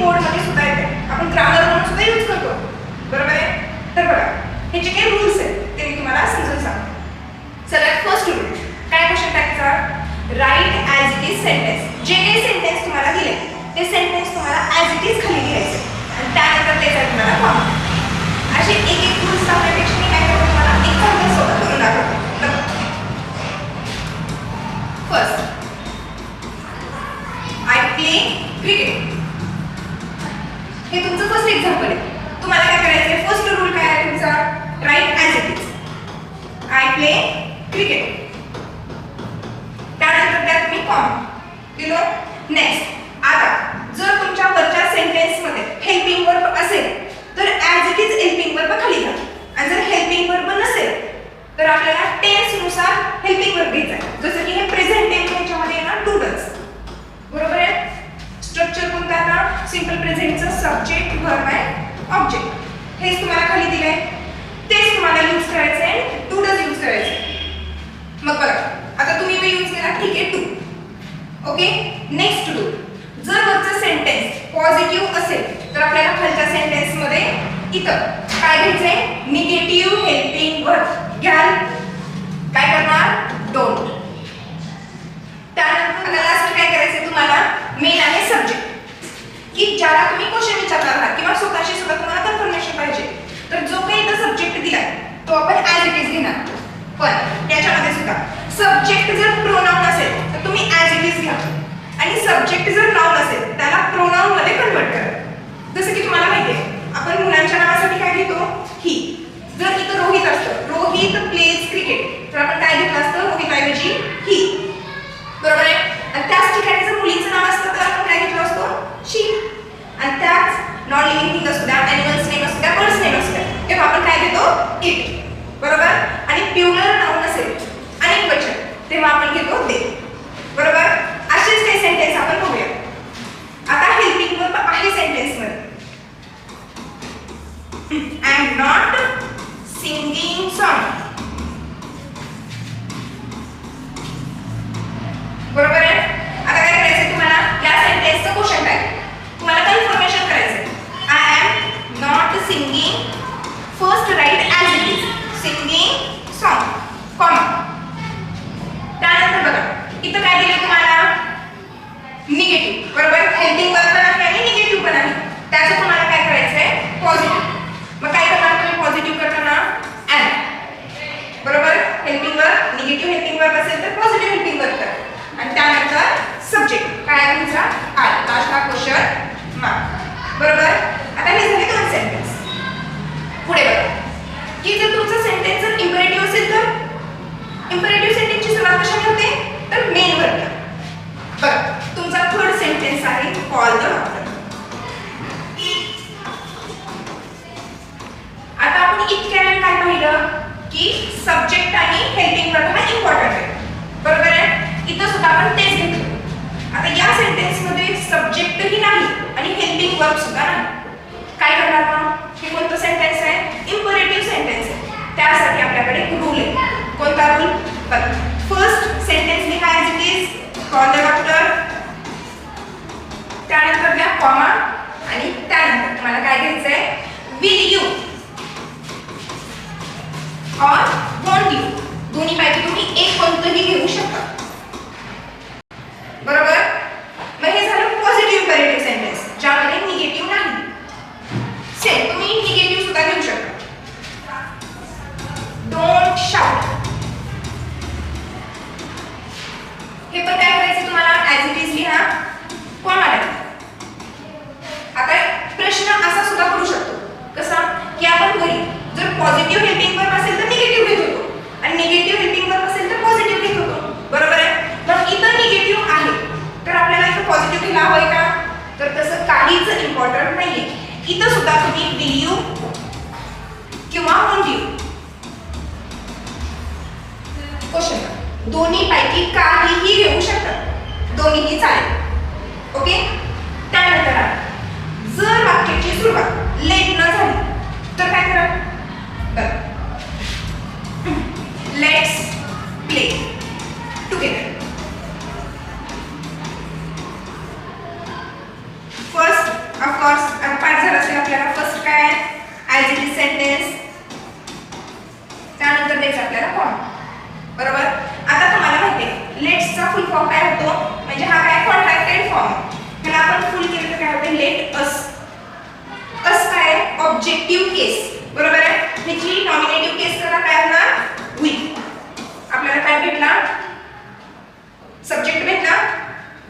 बोर्डमध्ये सुद्धा येते, आपण ग्रामर म्हणून सुद्धा यूज करतो, बरोबर आहे. तर बघा हे जे काही रूल्स आहेत ते मी तुम्हाला समजून सांगते. सगळ्यात फर्स्ट रूल काय क्वेश्चन टाकायचा, right as it is sentence. जे काही सेंटेन्स तुम्हाला दिले ते सेंटेन्स तुम्हाला ॲज इट इज खाली लिहायचे आणि त्यानंतर त्याचा तुम्हाला कॉमा. असे एक एक रूल्स सांगण्यापेक्षा मी काय करतो तुम्हाला एक्झाम्पल सोबत करून दाखवते. First, I play cricket. हे तुमचं फर्स्ट एक्झाम्पल आहे. तुम्हाला काय करायचं आहे, फर्स्ट रूल काय आहे तुमचा, right as it is, I play cricket. त्यानंतर त्यात मी कॉमा दिलो. नेक्स्ट, आता जर तुमच्या वरच्या सेंटेन्स मध्ये हेल्पिंग वर्ब असेल तर as it is helping verb खाली घ्या आणि जर हेल्पिंग वर्ब नसेल तर आपल्याला टेन्स नुसार हेल्पिंग वर्ब घ्यायचा आहे. जसं की हे प्रेझेंट टेन्स याच्यामध्ये येणार डूडल्स, बरोबर आहे. स्ट्रक्चर कोणतं आता, सिंपल प्रेझेंटचं सब्जेक्ट वर्ब आहे ऑब्जेक्ट, हेच तुम्हाला खाली दिलंय, तेच तुम्हाला यूज करायचं आहे, डूडल्स यूज करायचं आहे. मग बघा आता तुम्ही ते यूज केला, ठीक आहे, टू. ओके, नेक्स्ट रूल, जर वरचं सेंटेन्स पॉझिटिव्ह असेल तर आपल्याला खालच्या सेंटेन्स मध्ये इथं काय घ्यायचंय, निगेटिव्ह हेल्पिंग वर्ब घ्याल. काय करणार, डोंट. त्यानंतर आता लास्ट काय करायचंय तुम्हाला, मेन आहे सब्जेक्ट, की ज्याला तुम्ही क्वेश्चन विचारणार आहात किंवा स्वतःशी सुद्धा तुम्हाला कन्फर्मेशन पाहिजे तर जो काही इथं सब्जेक्ट दिलाय तो आपण ॲज इट इज घेणार. पण त्याच्यामध्ये सुद्धा सब्जेक्ट जर प्रोनाउन असेल तर तुम्ही ॲज इट इज घ्या आणि सब्जेक्ट जर नाउन असेल त्याला प्रोनाउन मध्ये कन्वर्ट करा. जसं की तुम्हाला माहिती आहे आपण मुलांच्या नावासाठी काय घेतो, ही. जर इथं रोहित असतं, रोहित प्लेज क्रिकेट, तर आपण काय घेतलं असतं, रोहितऐवजी ही, बरोबर आहे. आणि त्याच ठिकाणी जर मुलीचं नाव असतं तर आपण काय घेतलं असतो, शी. आणि त्याच नॉन लिव्हिंग थिंग असू द्या, ॲनिमल्स नेम असू द्या, बर्ड्स नेम असू द्या, तेव्हा आपण काय घेतो, इट, बरोबर. आणि प्युलर नाउन असेल अनेक वचन तेव्हा आपण घेतो दे, बरोबर. असेच काही सेंटेन्स आपण बघूया. आता हेल्पिंग वर्ब आहे सेंटेन्स मध्ये, I am not singing song, बरोबर आहे. आता काय करायचं तुम्हाला, या सेंटेन्सचं क्वेश्चन काय तुम्हाला कन्फर्मेशन करायचं, I am not singing, first right as it is singing song, comma. त्यानंतर बघा इथं काय दिलं तुम्हाला, निगेटिव्ह, बरोबर. हेल्पिंग वर्ब पण आहे आणि निगेटिव्ह पण आहे, त्याचं तुम्हाला काय करायचंय, पॉझिटिव्ह. मग काय करणार तुम्ही पॉझिटिव्ह करताना, एन, बरोबर. Helping verb, negative helping verb असेल तर पॉझिटिव्ह हेल्पिंग वर्ब करा. आणि त्यानंतर सब्जेक्ट काय आहे तुमचा, आय, लास्टला क्वेश्चन मार्क, बरोबर. आता हे झाले दोन सेंटेन्स. पुढे बघा की जर तुमचं सेंटेन्स जर इम्पेरेटिव्ह असेल तर इम्पेरेटिव्ह सेंटेन्सची सुरुवात कशाने होते, तर मेन वर्ब. बघा तुमचा थर्ड सेंटेन्स आहे कॉल द डॉक्टर. आता आपण इतक्या वेळ काय पाहिलं की सब्जेक्ट आणि हेल्पिंग वर्ब हा इम्पॉर्टंट आहे, बरोबर आहे. इथं सुद्धा आपण तेच घेतलं. आता या सेंटेन्स मध्ये सब्जेक्टही नाही आणि हेल्पिंग वर्ब सुद्धा नाही. काय करणार मग, हे कोणतं सेंटेन्स आहे, इम्पेरेटिव्ह सेंटेन्स आहे. त्यासाठी आपल्याकडे एक रूल आहे. कोणता रूल, बघा फर्स्ट सेंटेन्स लिहा as it is, call the doctor, त्यानंतर द्या कॉमा आणि त्यानंतर तुम्हाला काय घ्यायचंय, विल यू और वॉन्ट यू, दोन्ही पैकी तुम्ही एक कोणतंही घेऊ शकता, बरोबर. मग हे झालं पॉझिटिव्ह इम्पेरेटिव्ह सेंटेन्स ज्यामध्ये निगेटिव्ह नाही. सेम तुम्ही निगेटिव्ह सुद्धा घेऊ शकता, डोंट शाउट. हे पण काय करायचं तुम्हाला, ॲज इट इज लिहा, कॉमा द्या. आता प्रश्न असा सुद्धा करू शकतो, कसा की आपण घरी जर पॉझिटिव्ह हेल्पिंग वर्ब असेल तर निगेटिव्ह घेत होतो आणि निगेटिव्ह हेल्पिंग वर्ब असेल तर पॉझिटिव्ह घेत होतो, बरोबर आहे. मग इथं निगेटिव्ह आहे तर आपल्याला इथं पॉझिटिव्ह घ्यायला हवंय का, तर तसं काहीच इम्पॉर्टंट नाहीये. इथं सुद्धा तुम्ही विल यू किंवा वॉन्ट यू क्वेश्चन दोन्ही पैकी काहीही घेऊ शकता, दोन्हीही चालेल, ओके. त्यानंतर जर वाक्याची सुरुवात लेट न झाली तर काय करा, let's play together. First of आपल्याला फर्स्ट काय ॲज इट इज सेंटेन्स, त्यानंतर द्यायचं आपल्याला फॉर्म. बरोबर. आता तुम्हाला माहिती आहे लेट्सचा फुल फॉर्म काय होतो, म्हणजे हा काय कॉन्ट्रॅक्टेड फॉर्म. त्याला आपण फुल केलं तर काय होते लेट अस. अस काय ऑब्जेक्टिव्ह केस. बरोबर आहे. ह्याची नॉमिनेटिव्ह केस करा काय होणार वी. आपल्याला काय भेटला सब्जेक्ट भेटला.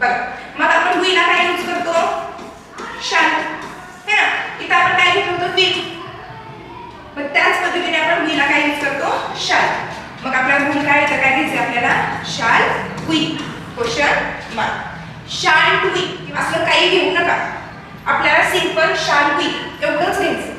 बघा मग आपण वी ला काय यूज करतो शॅल है ना. इथं आपण काय घेतलं होतं विथ. मग त्याच पद्धतीने आपण वी ला काय यूज करतो शॅल. मग आपल्याला भूल काय येतं काय घ्यायचं आपल्याला shall we question mark. Shall to we असं काही घेऊ नका. आपल्याला सिंपल शॅल वी एवढंच घ्यायचं.